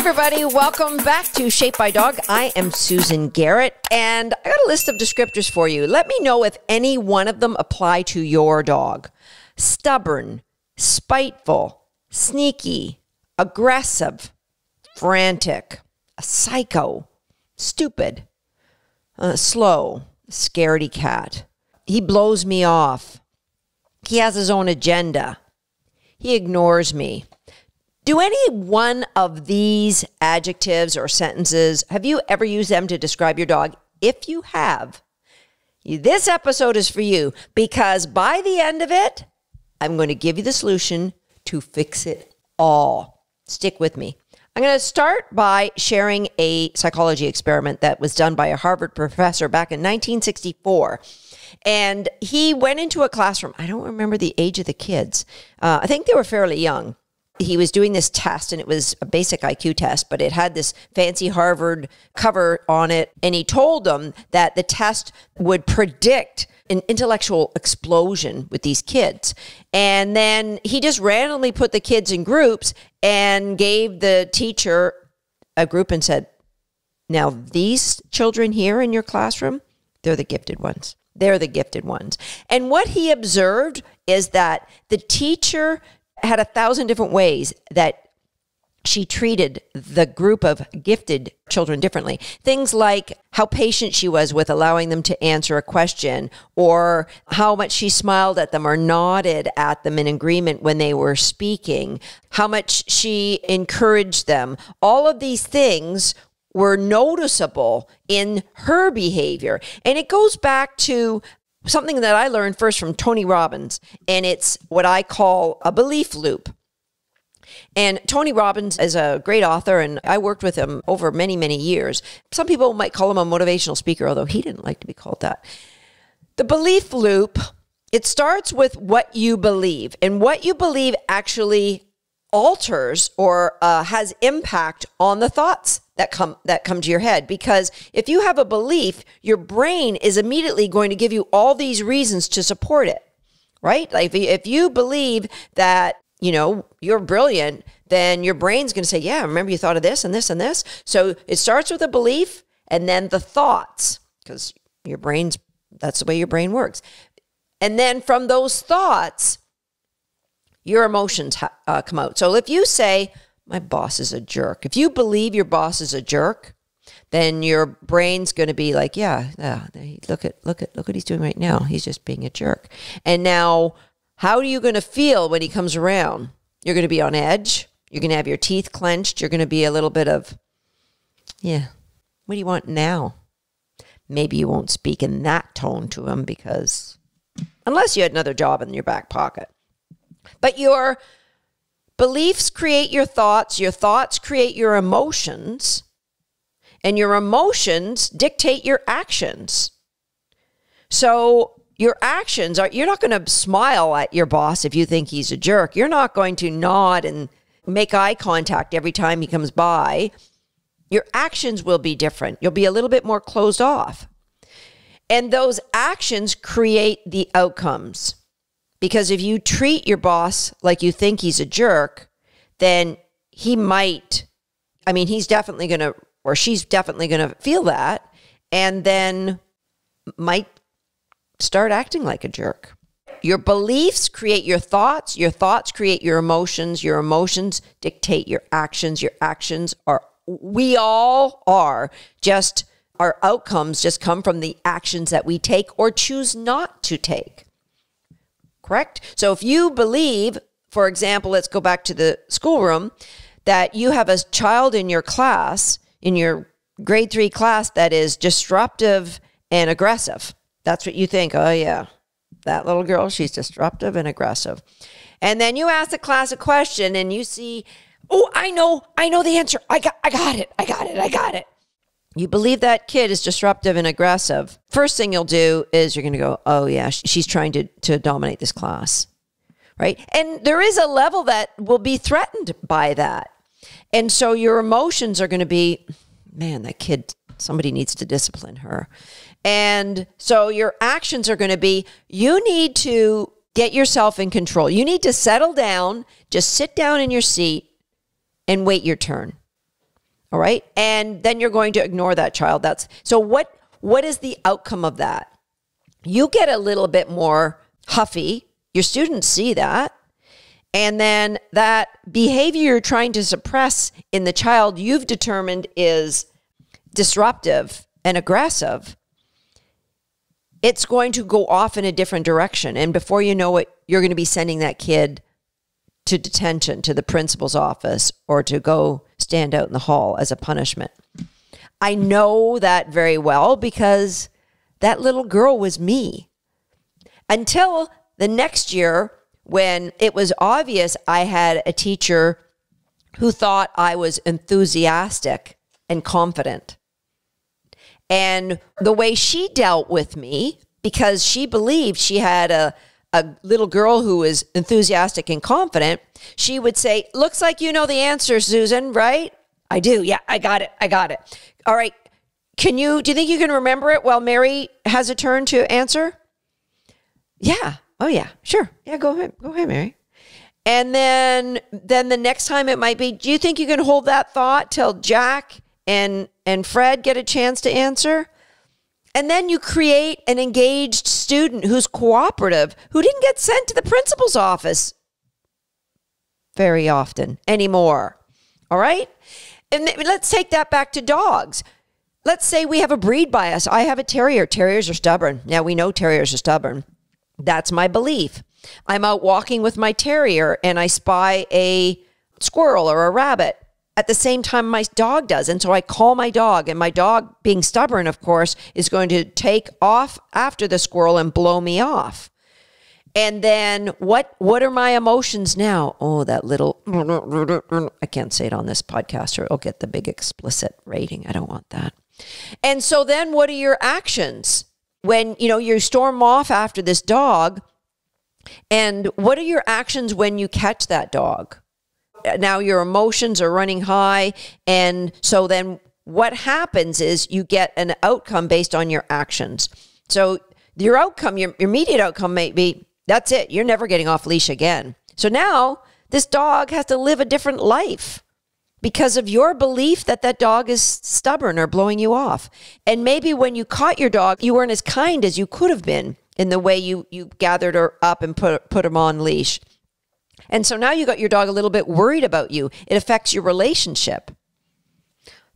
everybody, welcome back to Shaped by Dog. I am Susan Garrett, and I got a list of descriptors for you. Let me know if any one of them apply to your dog. Stubborn, spiteful, sneaky, aggressive, frantic, a psycho, stupid, slow, scaredy cat. He blows me off. He has his own agenda. He ignores me. Do any one of these adjectives or sentences, have you ever used them to describe your dog? If you have, this episode is for you, because by the end of it, I'm going to give you the solution to fix it all. Stick with me. I'm going to start by sharing a psychology experiment that was done by a Harvard professor back in 1964. And he went into a classroom. I don't remember the age of the kids. I think they were fairly young. He was doing this test, and it was a basic IQ test, but it had this fancy Harvard cover on it. And he told them that the test would predict an intellectual explosion with these kids. And then he just randomly put the kids in groups and gave the teacher a group and said, now these children here in your classroom, they're the gifted ones. They're the gifted ones. And what he observed is that the teacher had 1,000 different ways that she treated the group of gifted children differently. Things like how patient she was with allowing them to answer a question, or how much she smiled at them or nodded at them in agreement when they were speaking, how much she encouraged them. All of these things were noticeable in her behavior. And it goes back to something that I learned first from Tony Robbins, and it's what I call a belief loop. And Tony Robbins is a great author, and I worked with him over many, many years. Some people might call him a motivational speaker, although he didn't like to be called that. The belief loop, it starts with what you believe, and what you believe actually alters or has impact on the thoughts that come to your head. Because if you have a belief, your brain is immediately going to give you all these reasons to support it, right? Like if you believe that, you know, you're brilliant, then your brain's going to say, yeah, remember you thought of this and this and this. So it starts with a belief and then the thoughts, because that's the way your brain works. And then from those thoughts, your emotions come out. So if you say, my boss is a jerk, if you believe your boss is a jerk, then your brain's going to be like, yeah, look at what he's doing right now. He's just being a jerk. And now, how are you going to feel when he comes around? You're going to be on edge. You're going to have your teeth clenched. You're going to be a little bit of, yeah, what do you want now? Maybe you won't speak in that tone to him, because unless you had another job in your back pocket. But your beliefs create your thoughts create your emotions, and your emotions dictate your actions. So your actions are, you're not going to smile at your boss if you think he's a jerk. You're not going to nod and make eye contact every time he comes by. Your actions will be different. You'll be a little bit more closed off. And those actions create the outcomes. Because if you treat your boss like you think he's a jerk, then he's definitely going to, or she's definitely going to feel that, and then might start acting like a jerk. Your beliefs create your thoughts create your emotions dictate your actions are, we all are, just our outcomes just come from the actions that we take or choose not to take. Correct? So if you believe, for example, let's go back to the schoolroom, that you have a child in your class, in your grade 3 class, that is disruptive and aggressive. That's what you think. Oh yeah, that little girl, she's disruptive and aggressive. And then you ask the class a question and you see, oh, I know the answer. I got it. You believe that kid is disruptive and aggressive. First thing you'll do is you're going to go, oh yeah, she's trying to dominate this class, right? And there is a level that will be threatened by that. And so your emotions are going to be, man, that kid, somebody needs to discipline her. And so your actions are going to be, you need to get yourself in control. You need to settle down, just sit down in your seat and wait your turn. All right. And then you're going to ignore that child. So what is the outcome of that? You get a little bit more huffy. Your students see that. And then that behavior you're trying to suppress in the child you've determined is disruptive and aggressive, it's going to go off in a different direction. And before you know it, you're going to be sending that kid to detention, to the principal's office, or to go stand out in the hall as a punishment. I know that very well because that little girl was me. Until the next year, when it was obvious I had a teacher who thought I was enthusiastic and confident. And the way she dealt with me, because she believed she had a little girl who was enthusiastic and confident, she would say, looks like you know the answer, Susan, right? I do. Yeah, I got it. All right. Do you think you can remember it while Mary has a turn to answer? Yeah. Oh, yeah. Sure. Yeah, go ahead, Mary. And then the next time it might be, do you think you can hold that thought till Jack and Fred get a chance to answer? And then you create an engaged student who's cooperative, who didn't get sent to the principal's office very often anymore. All right? And let's take that back to dogs. Let's say we have a breed bias. I have a terrier. Terriers are stubborn. Now, we know terriers are stubborn. That's my belief. I'm out walking with my terrier and I spy a squirrel or a rabbit at the same time my dog does. And so I call my dog, and my dog, being stubborn, of course, is going to take off after the squirrel and blow me off. And then what are my emotions now? Oh, that little, I can't say it on this podcast or it'll get the big explicit rating. I don't want that. And so then what are your actions when, you storm off after this dog? And what are your actions when you catch that dog? Now your emotions are running high. And so then what happens is you get an outcome based on your actions. So your outcome, your immediate outcome may be, that's it. You're never getting off leash again. So now this dog has to live a different life because of your belief that that dog is stubborn or blowing you off. And maybe when you caught your dog, you weren't as kind as you could have been in the way you gathered her up and put him on leash. And so now you got your dog a little bit worried about you. It affects your relationship.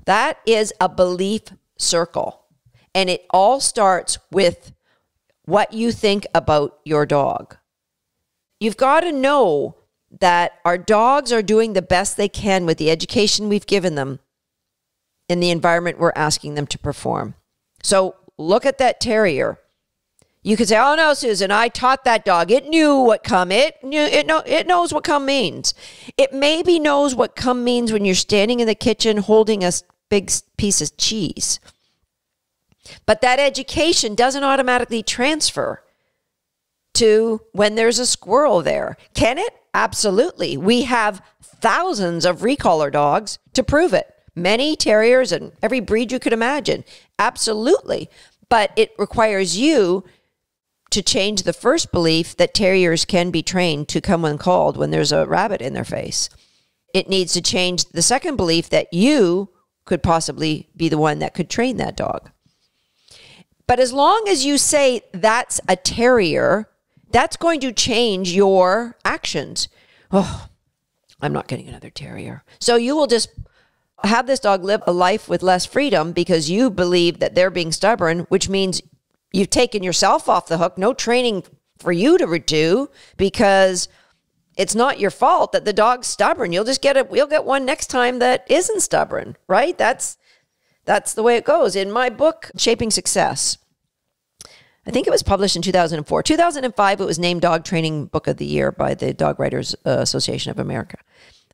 That is a belief circle. And it all starts with what you think about your dog. You've got to know that our dogs are doing the best they can with the education we've given them in the environment we're asking them to perform. So look at that terrier. You could say, oh no, Susan, I taught that dog. It knew what come. It knows what come means. It maybe knows what come means when you're standing in the kitchen holding a big piece of cheese. But that education doesn't automatically transfer to when there's a squirrel there. Can it? Absolutely. We have thousands of recollar dogs to prove it. Many terriers and every breed you could imagine. Absolutely. But it requires you to change the first belief that terriers can be trained to come when called when there's a rabbit in their face. It needs to change the second belief that you could possibly be the one that could train that dog. But as long as you say that's a terrier, that's going to change your actions. Oh, I'm not getting another terrier. So you will just have this dog live a life with less freedom because you believe that they're being stubborn, which means you've taken yourself off the hook. No training for you to do because it's not your fault that the dog's stubborn. We'll get one next time that isn't stubborn, right? That's the way it goes. In my book, Shaping Success, I think it was published in 2004. 2005, it was named Dog Training Book of the Year by the Dog Writers Association of America.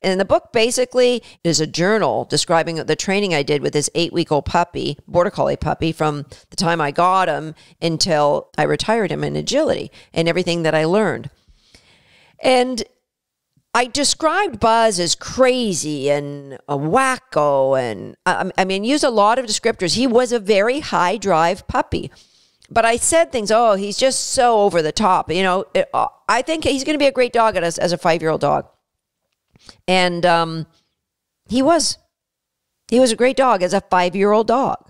And the book basically is a journal describing the training I did with this 8-week-old puppy, Border Collie puppy, from the time I got him until I retired him in agility and everything that I learned. And I described Buzz as crazy and a wacko and, use a lot of descriptors. He was a very high drive puppy. But I said things, he's just so over the top. I think he's going to be a great dog as a 5-year-old dog. And he was. He was a great dog as a 5-year-old dog.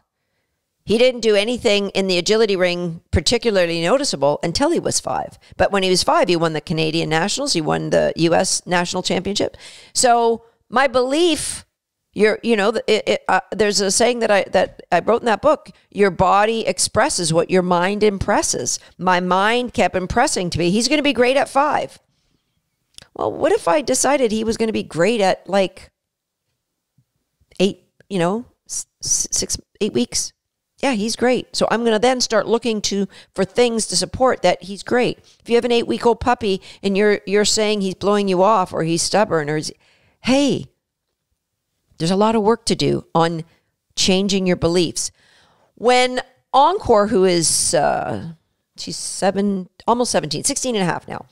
He didn't do anything in the agility ring particularly noticeable until he was 5. But when he was 5, he won the Canadian Nationals. He won the U.S. National Championship. So my belief, there's a saying that I wrote in that book, your body expresses what your mind impresses. My mind kept impressing to me, he's going to be great at 5. Well, what if I decided he was going to be great at like 8 weeks? Yeah, he's great. So I'm going to then start looking for things to support that he's great. If you have an 8-week-old puppy and you're saying he's blowing you off or he's stubborn hey, there's a lot of work to do on changing your beliefs. When Encore, who is, she's almost 17, 16 and a half now.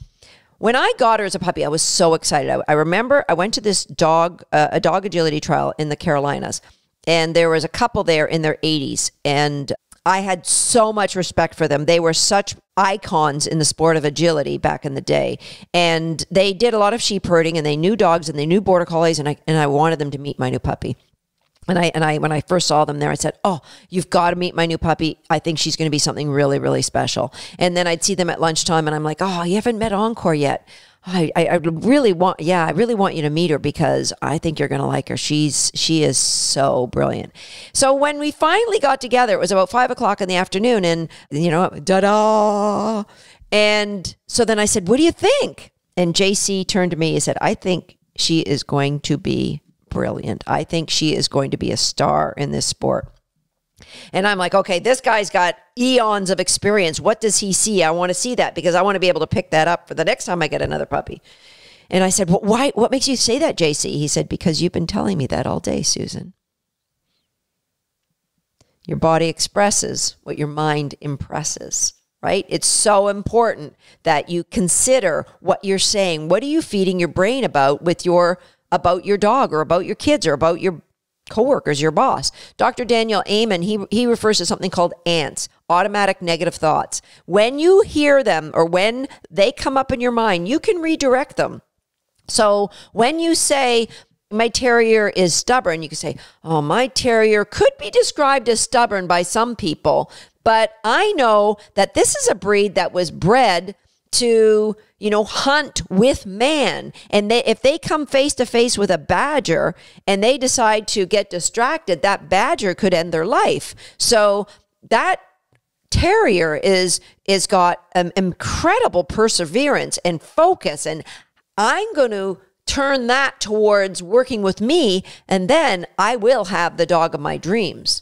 When I got her as a puppy, I was so excited. I remember I went to this dog agility trial in the Carolinas. And there was a couple there in their 80s. And I had so much respect for them. They were such icons in the sport of agility back in the day. And they did a lot of sheep herding, and they knew dogs, and they knew border collies. And I wanted them to meet my new puppy. And I when I first saw them there, I said, oh, you've got to meet my new puppy. I think she's going to be something really, really special. And then I'd see them at lunchtime, and I'm like, oh, you haven't met Encore yet. I really want you to meet her because I think you're going to like her. She is so brilliant. So when we finally got together, it was about 5:00 in the afternoon, and da-da. And so then I said, what do you think? And JC turned to me and said, I think she is going to be brilliant. I think she is going to be a star in this sport. And I'm like, okay, this guy's got eons of experience. What does he see? I want to see that because I want to be able to pick that up for the next time I get another puppy. And I said, well, why? What makes you say that, JC? He said, because you've been telling me that all day, Susan. Your body expresses what your mind impresses, right? It's so important that you consider what you're saying. What are you feeding your brain about your dog or about your kids or about your coworkers, your boss? Dr. Daniel Amen, he refers to something called ANTs, automatic negative thoughts. When you hear them or when they come up in your mind, you can redirect them. So when you say, my terrier is stubborn, you can say, oh, my terrier could be described as stubborn by some people, but I know that this is a breed that was bred to, hunt with man. And if they come face to face with a badger and they decide to get distracted, that badger could end their life. So that terrier is got incredible perseverance and focus. And I'm going to turn that towards working with me, and then I will have the dog of my dreams.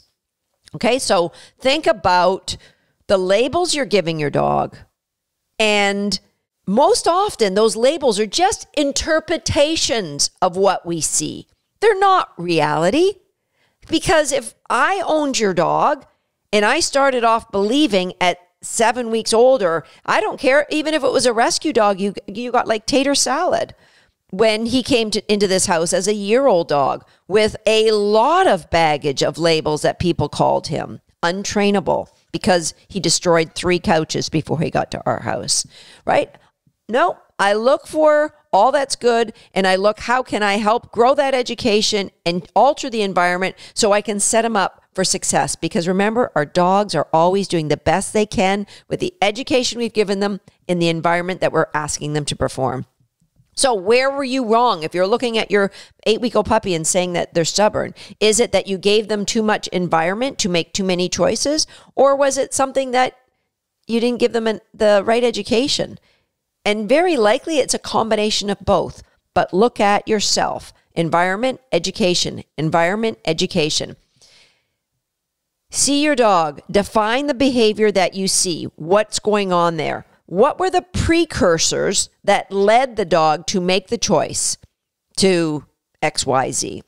Okay, so think about the labels you're giving your dog. And most often, those labels are just interpretations of what we see. They're not reality. Because if I owned your dog and I started off believing at 7 weeks older, I don't care, even if it was a rescue dog, you got like tater salad. When he came into this house as a year-old dog with a lot of baggage of labels that people called him untrainable because he destroyed 3 couches before he got to our house, right? No, I look for all that's good, and I look, how can I help grow that education and alter the environment so I can set them up for success? Because remember, our dogs are always doing the best they can with the education we've given them in the environment that we're asking them to perform. So where were you wrong if you're looking at your 8-week-old puppy and saying that they're stubborn? Is it that you gave them too much environment to make too many choices? Or was it something that you didn't give them the right education? And very likely it's a combination of both. But look at yourself. Environment, education. Environment, education. See your dog. Define the behavior that you see. What's going on there? What were the precursors that led the dog to make the choice to XYZ?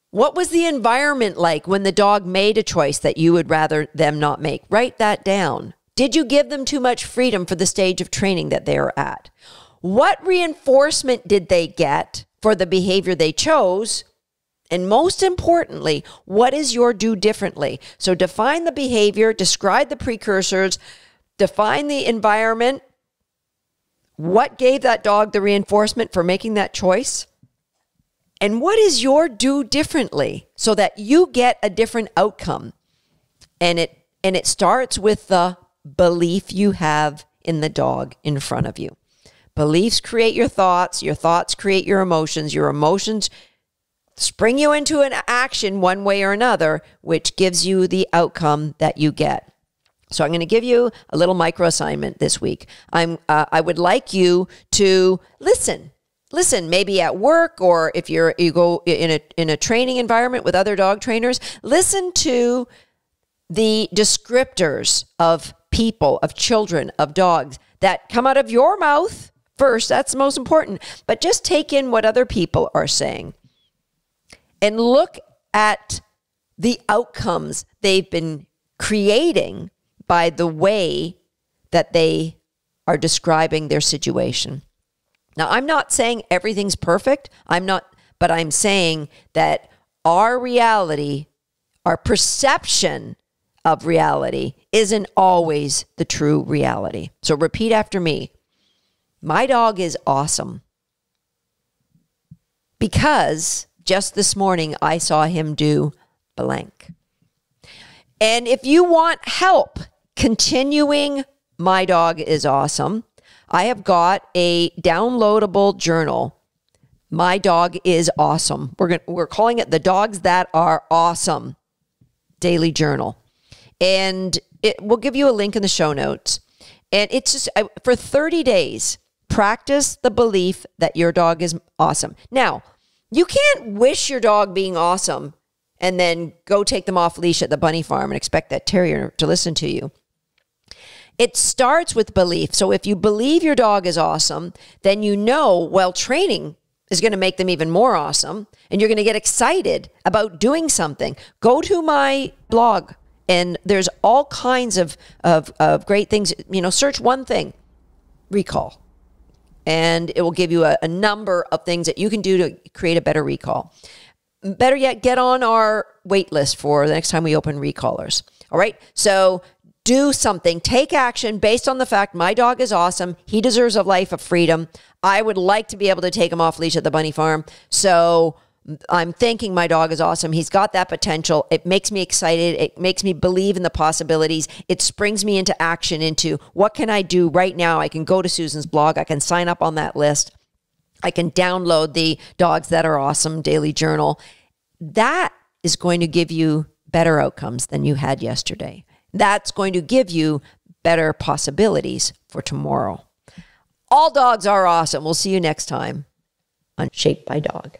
What was the environment like when the dog made a choice that you would rather them not make? Write that down. Did you give them too much freedom for the stage of training that they are at? What reinforcement did they get for the behavior they chose? And most importantly, what is your do differently? So define the behavior, describe the precursors, define the environment. What gave that dog the reinforcement for making that choice? And what is your do differently so that you get a different outcome? And it starts with the belief you have in the dog in front of you. Beliefs create your thoughts create your emotions spring you into an action one way or another, which gives you the outcome that you get. So I'm going to give you a little micro assignment this week. I would like you to listen, maybe at work, or if you go in a training environment with other dog trainers, listen to the descriptors of people, of children, of dogs that come out of your mouth first. That's the most important. But just take in what other people are saying and look at the outcomes they've been creating by the way that they are describing their situation. Now, I'm not saying everything's perfect. But I'm saying that our reality, our perception of reality isn't always the true reality. So repeat after me. My dog is awesome because just this morning I saw him do blank. And if you want help continuing my dog is awesome, I have got a downloadable journal. My dog is awesome. We're calling it the Dogs That Are Awesome Daily Journal. And we'll give you a link in the show notes. And it's just for 30 days, practice the belief that your dog is awesome. Now, you can't wish your dog being awesome and then go take them off leash at the bunny farm and expect that terrier to listen to you. It starts with belief. So if you believe your dog is awesome, then you know, well, training is going to make them even more awesome, and you're going to get excited about doing something. Go to my blog, and there's all kinds of great things. Search one thing, recall, and it will give you a number of things that you can do to create a better recall. Better yet, get on our wait list for the next time we open recallers. All right, so do something, take action based on the fact my dog is awesome. He deserves a life of freedom. I would like to be able to take him off leash at the bunny farm. So I'm thinking my dog is awesome. He's got that potential. It makes me excited. It makes me believe in the possibilities. It springs me into action, into what can I do right now? I can go to Susan's blog. I can sign up on that list. I can download the Dogs That Are Awesome daily journal. That is going to give you better outcomes than you had yesterday. That's going to give you better possibilities for tomorrow. All dogs are awesome. We'll see you next time on Shaped by Dog.